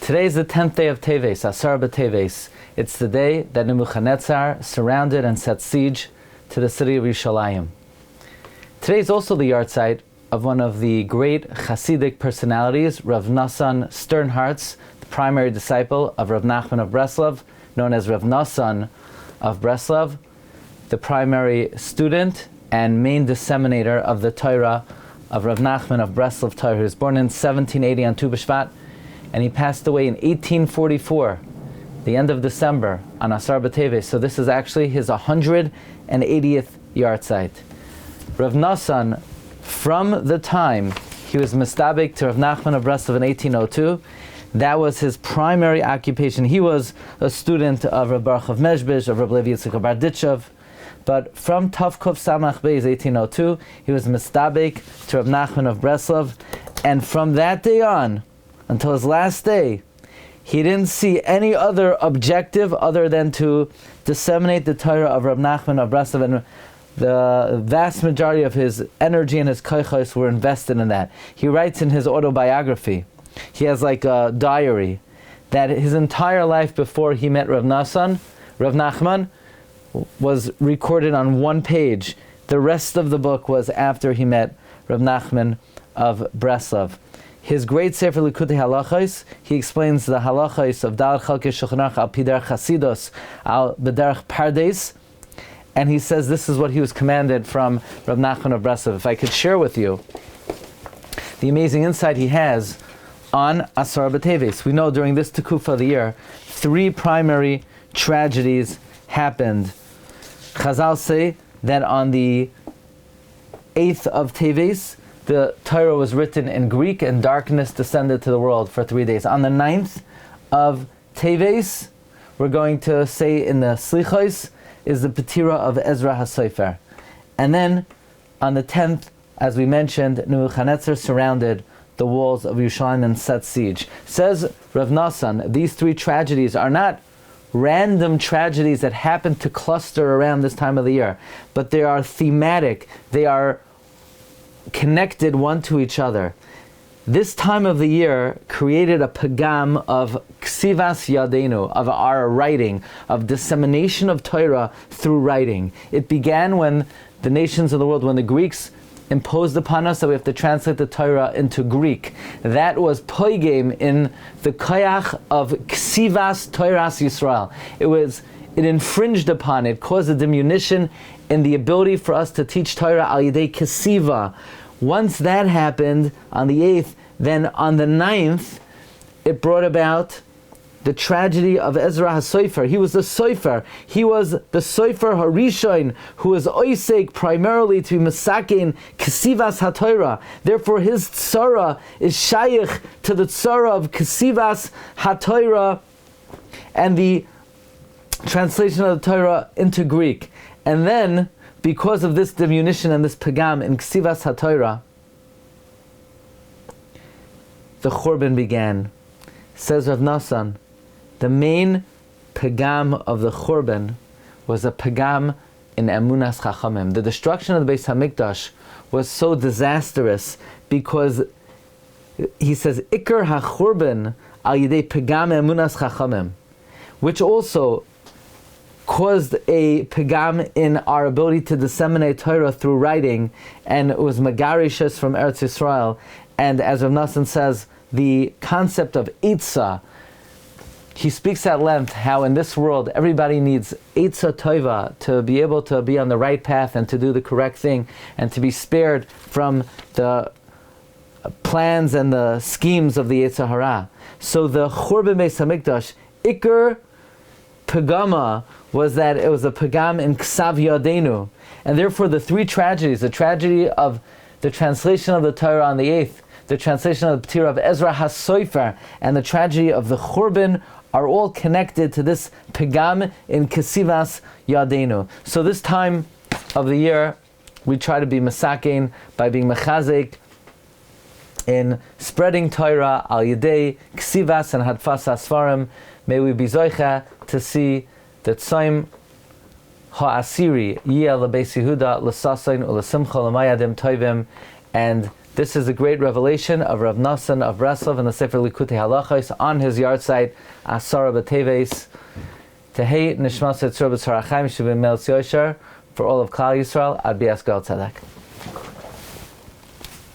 Today is the 10th day of Teves, Asara b'Teves. It's the day that Nebuchadnezzar surrounded and set siege to the city of Yerushalayim. Today is also the Yahrtzeit of one of the great Hasidic personalities, Rav Nosson Sternhartz, the primary disciple of Rav Nachman of Breslov, known as Rav Nosson of Breslov, the primary student and main disseminator of the Torah of Rav Nachman of Breslov Torah, who was born in 1780 on Tu B'Shvat, and he passed away in 1844, the end of December, on Asara b'Teves. So this is actually his 180th Yahrtzeit. Rav Nosson, from the time he was mistabek to Rav Nachman of Breslov in 1802, that was his primary occupation. He was a student of Rav Baruch of Mezhbish, of Rav Levi Yitzchak of Barditchev, but from Tavkov Samach Beis 1802, he was mistabek to Rav Nachman of Breslov, and from that day on, until his last day, he didn't see any other objective other than to disseminate the Torah of Rav Nachman of Breslov, and the vast majority of his energy and his koichos were invested in that. He writes in his autobiography, he has like a diary, that his entire life before he met Rav Nachman, was recorded on one page. The rest of the book was after he met Rav Nachman of Breslov. His great Sefer Likutei Halachos, he explains the halachos of Dal Chalkei Shulchan Aruch al Pider Chasidus al Bederach Pardes, and he says this is what he was commanded from Rav Nachman of Breslov. If I could share with you the amazing insight he has on Asara b'Teves. We know during this Tekufa of the year, 3 primary tragedies happened. Chazal say that on the 8th of Teves, the Torah was written in Greek and darkness descended to the world for 3 days. On the 9th of Teves, we're going to say in the Slichos, is the Petira of Ezra HaSofer. And then on the 10th, as we mentioned, Nebuchadnezzar surrounded the walls of Yerushalayim and set siege. Says Rav Nosson, these 3 tragedies are not random tragedies that happen to cluster around this time of the year, but they are thematic, they are connected one to each other. This time of the year created a pagam of ksivas yadenu, of our writing, of dissemination of Torah through writing. It began when the nations of the world, when the Greeks imposed upon us that we have to translate the Torah into Greek. That was poigim in the koyach of ksivas Torahs Yisrael. It infringed upon, it caused a diminution in the ability for us to teach Torah al yidei kesiva. Once that happened on the 8th, then on the 9th, it brought about the tragedy of Ezra HaSofer. He was the Sofer. He was the Sofer Harishon, who was oisek primarily to be Masakin Kesivas HaTorah. Therefore, his tzara is shaykh to the tzara of Kesivas HaTorah and the translation of the Torah into Greek. And then, because of this diminution and this pagam in Ksivas HaTorah, the Churban began. Says Rav Nosson, the main pagam of the Churban was a pagam in Emunas Chachamim. The destruction of the Beis HaMikdash was so disastrous because, he says, Iker HaChurban al yidei pagam Emunas Chachamim, which also caused a pagam in our ability to disseminate Torah through writing, and it was Megarishes from Eretz Yisrael. And as Rav Nosson says, the concept of Eitzah, he speaks at length how in this world everybody needs Eitzah Tova to be able to be on the right path and to do the correct thing and to be spared from the plans and the schemes of the Yetzer Hara. So the Churban Beis HaMikdash, Iker Pagama, was that it was a pagam in Ksav Yadenu. And therefore the 3 tragedies, the tragedy of the translation of the Torah on the 8th, the translation of the Petira of Ezra HaSofer, and the tragedy of the Churban are all connected to this pagam in Kesivas Yadenu. So this time of the year, we try to be masakein by being mechazek in spreading Torah al yidei Kesivas and Hadfas Asfarim. May we be zoicha to see that Tzayim Ha'asiri Yeh LeBeis Yehuda L'Sasayin U'Lesimcha L'Mayadim Tovim, and This is a great revelation of Rav Nosson of Breslov in the Sefer Likutei Halachos on his Yahrtzeit, Asara b'Teves. Tehei nishmas etzur b'tzarachayim shebim Melz Yosher, for all of Klal Yisrael, I'd be asked Gold of MMH.